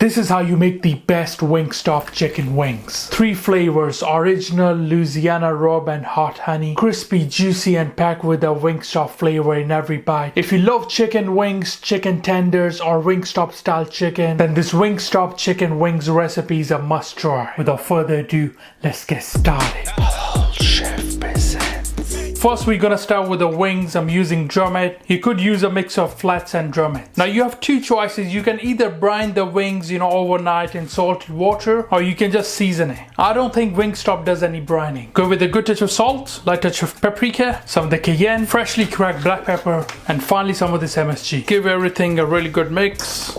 This is how you make the best Wingstop chicken wings. 3 flavors: original, Louisiana Rub and hot honey. Crispy, juicy and packed with a Wingstop flavor in every bite. If you love chicken wings, chicken tenders or Wingstop style chicken, then this Wingstop chicken wings recipe is a must try. Without further ado, let's get started. Chef presents. First, we're gonna start with the wings. I'm using drumhead. You could use a mix of flats and drumheads. Now you have 2 choices. You can either brine the wings, overnight in salted water, or you can just season it. I don't think Wingstop does any brining. Go with a good touch of salt, light touch of paprika, some of the cayenne, freshly cracked black pepper, and finally some of this MSG. Give everything a really good mix.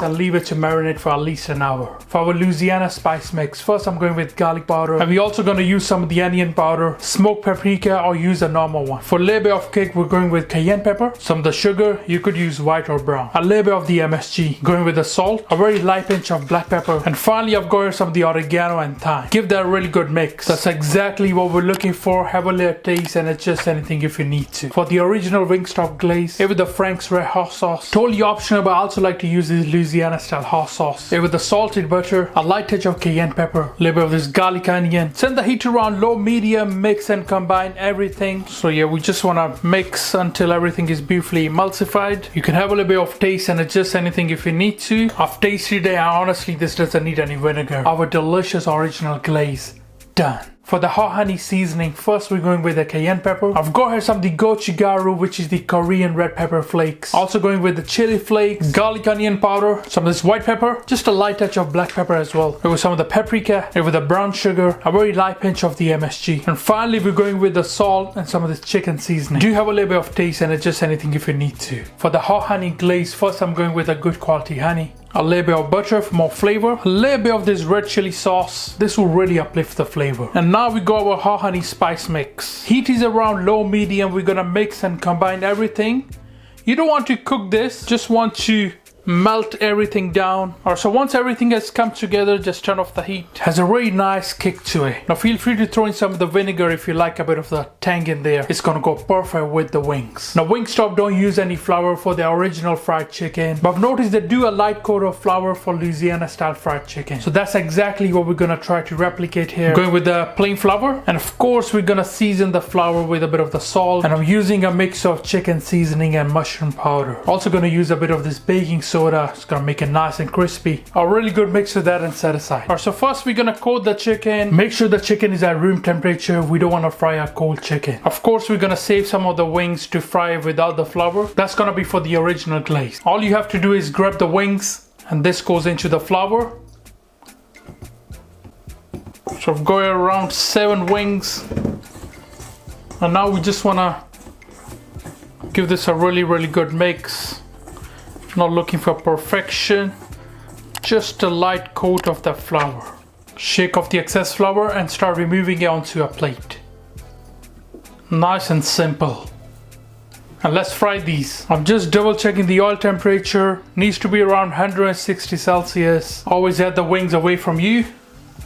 And leave it to marinate for at least an hour. For our Louisiana spice mix, first I'm going with garlic powder, and we're also going to use some of the onion powder, smoked paprika, or use a normal one. For a little bit of kick, we're going with cayenne pepper, some of the sugar, you could use white or brown, a little bit of the MSG, going with the salt, a very light pinch of black pepper, and finally I've got here some of the oregano and thyme. Give that a really good mix. That's exactly what we're looking for. Have a little taste and adjust anything if you need to. For the original Wingstop glaze, here with the Frank's Red Hot Sauce, totally optional, but I also like to use this Louisiana style hot sauce. Here with the salted butter, a light touch of cayenne pepper, a little bit of this garlic onion. Send the heat around low, medium, mix and combine everything. So yeah, we just want to mix until everything is beautifully emulsified. You can have a little bit of taste and adjust anything if you need to. I've tasted it and honestly this doesn't need any vinegar. Our delicious original glaze done. For the hot honey seasoning, first we're going with the cayenne pepper. I've got here some of the gochugaru, which is the Korean red pepper flakes. Also going with the chili flakes, garlic onion powder, some of this white pepper, just a light touch of black pepper as well. With some of the paprika, and with the brown sugar, a very light pinch of the MSG. And finally we're going with the salt and some of this chicken seasoning. Do have a little bit of taste and adjust anything if you need to. For the hot honey glaze, first I'm going with a good quality honey. A little bit of butter for more flavor. A little bit of this red chili sauce. This will really uplift the flavor. And now we got our hot honey spice mix. Heat is around low medium. We're gonna mix and combine everything. You don't want to cook this. Just want to melt everything down. So once everything has come together, just turn off the heat. Has a really nice kick to it. Now feel free to throw in some of the vinegar if you like a bit of the tang in there. It's gonna go perfect with the wings. Now Wingstop don't use any flour for the original fried chicken, but I've noticed they do a light coat of flour for Louisiana style fried chicken. So that's exactly what we're gonna try to replicate here. Going with the plain flour, and of course we're gonna season the flour with a bit of the salt, and I'm using a mix of chicken seasoning and mushroom powder. Also gonna use a bit of this baking soda. It's gonna make it nice and crispy. A really good mix of that and set aside. Alright, so first we're gonna coat the chicken. Make sure the chicken is at room temperature. We don't want to fry a cold chicken. Of course we're gonna save some of the wings to fry without the flour. That's gonna be for the original glaze. All you have to do is grab the wings and this goes into the flour. So I've got around 7 wings. And now we just wanna give this a really good mix. Not looking for perfection, just a light coat of the flour. Shake off the excess flour and start removing it onto a plate. Nice and simple. And let's fry these. I'm just double checking the oil temperature. Needs to be around 160 Celsius. Always have the wings away from you.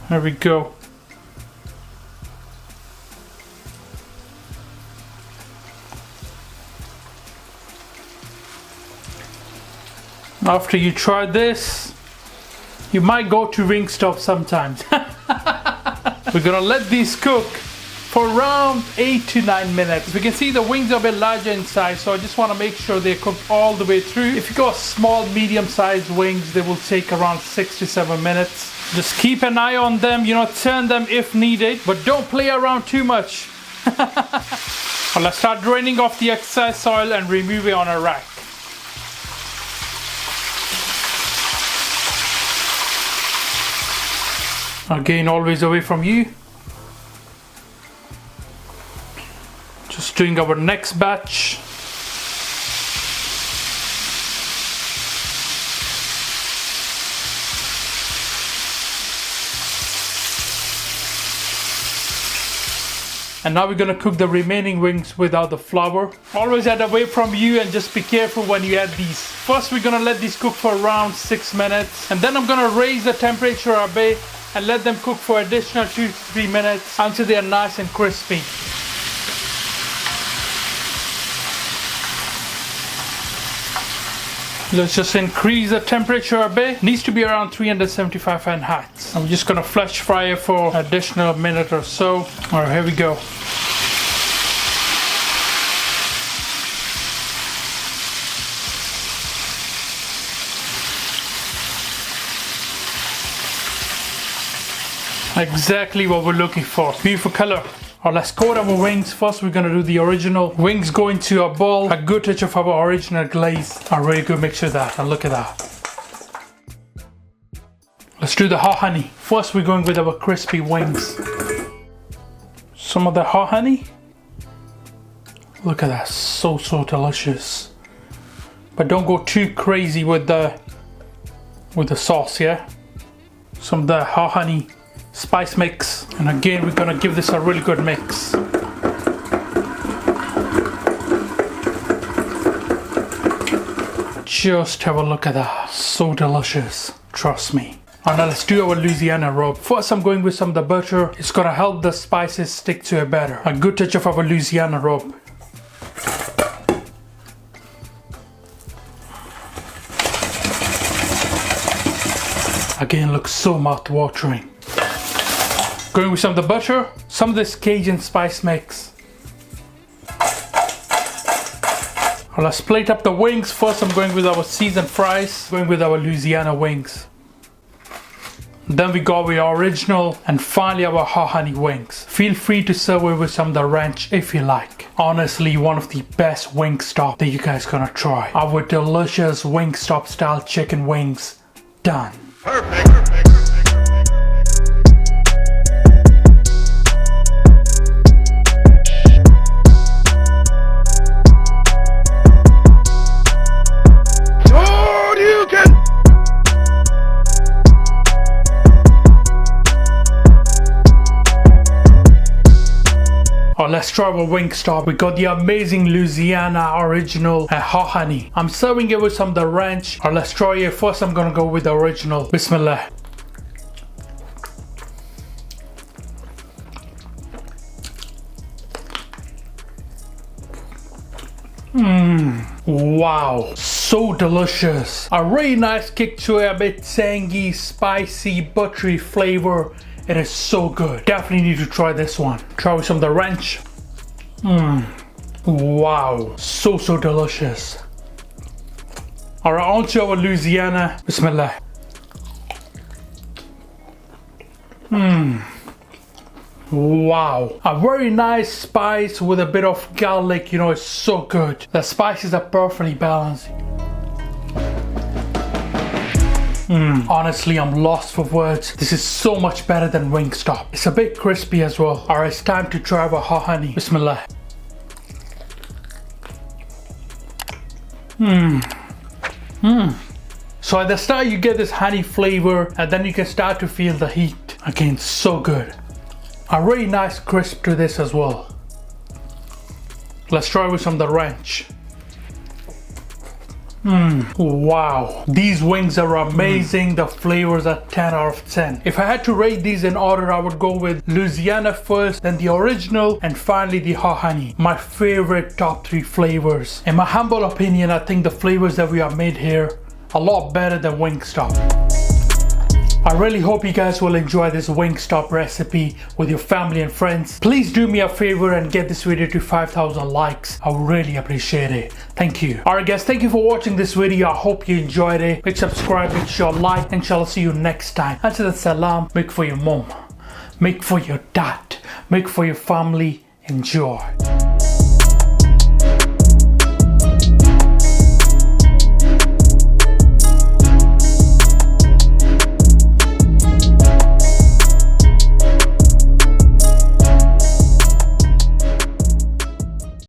There we go. After you try this, you might go to Wingstop sometimes. We're gonna let these cook for around 8 to 9 minutes. We can see the wings are a bit larger in size, so I just want to make sure they're cooked all the way through. If you got small, medium-sized wings, they will take around 6 to 7 minutes. Just keep an eye on them, turn them if needed, but don't play around too much. Well, let's start draining off the excess oil and remove it on a rack. Again, always away from you. Just doing our next batch. And now we're gonna cook the remaining wings without the flour. Always add away from you and just be careful when you add these. First we're gonna let these cook for around 6 minutes. And then I'm gonna raise the temperature a bit and let them cook for additional 2 to 3 minutes until they are nice and crispy. Let's just increase the temperature a bit. Needs to be around 375 Fahrenheit. I'm just gonna flash fry it for an additional minute or so. All right, here we go. Exactly what we're looking for. Beautiful color. Alright, let's coat our wings. First, we're gonna do the original. Wings go into a bowl. A good touch of our original glaze. A really good mixture of that. And look at that. Let's do the hot honey. First, we're going with our crispy wings. Some of the hot honey. Look at that. So delicious. But don't go too crazy with the sauce, yeah? Some of the hot honey spice mix, and again we're gonna give this a really good mix. Just have a look at that, so delicious, trust me. And now let's do our Louisiana Rub. First I'm going with some of the butter. It's gonna help the spices stick to it better. A good touch of our Louisiana Rub. Again, looks so mouth-watering. Going with some of the butter, some of this Cajun spice mix. Let's plate up the wings. First I'm going with our seasoned fries, going with our Louisiana wings. Then we got our original, and finally our hot honey wings. Feel free to serve it with some of the ranch if you like. Honestly, one of the best Wingstop that you guys gonna try. Our delicious Wingstop style chicken wings, done. Perfect. Oh, let's try our Wingstop. We got the amazing Louisiana original hot honey. I'm serving it with some of the ranch. Oh, let's try it. First I'm gonna go with the original. Bismillah. Wow, so delicious. A really nice kick to it, a bit tangy, spicy, buttery flavor. It is so good. Definitely need to try this one. Try with some of the ranch. Wow, so delicious. Alright, on to our Louisiana. Bismillah. Wow, a very nice spice with a bit of garlic, you know, it's so good. The spices are perfectly balanced. Honestly, I'm lost for words. This is so much better than Wingstop. It's a bit crispy as well. Alright, it's time to try our hot honey. Bismillah. So at the start you get this honey flavor, and then you can start to feel the heat. Again, so good. A really nice crisp to this as well. Let's try with some of the ranch. Wow, these wings are amazing. The flavors are 10 out of 10. If I had to rate these in order, I would go with Louisiana first, then the original, and finally the hot honey. My favorite top 3 flavors. In my humble opinion, I think the flavors that we have made here a lot better than Wingstop. I really hope you guys will enjoy this Wingstop recipe with your family and friends. Please do me a favor and get this video to 5,000 likes. I would really appreciate it. Thank you. Alright guys, thank you for watching this video. I hope you enjoyed it. Make subscribe, make sure like, and shall see you next time. Until then, salam. Make for your mom. Make for your dad. Make for your family. Enjoy.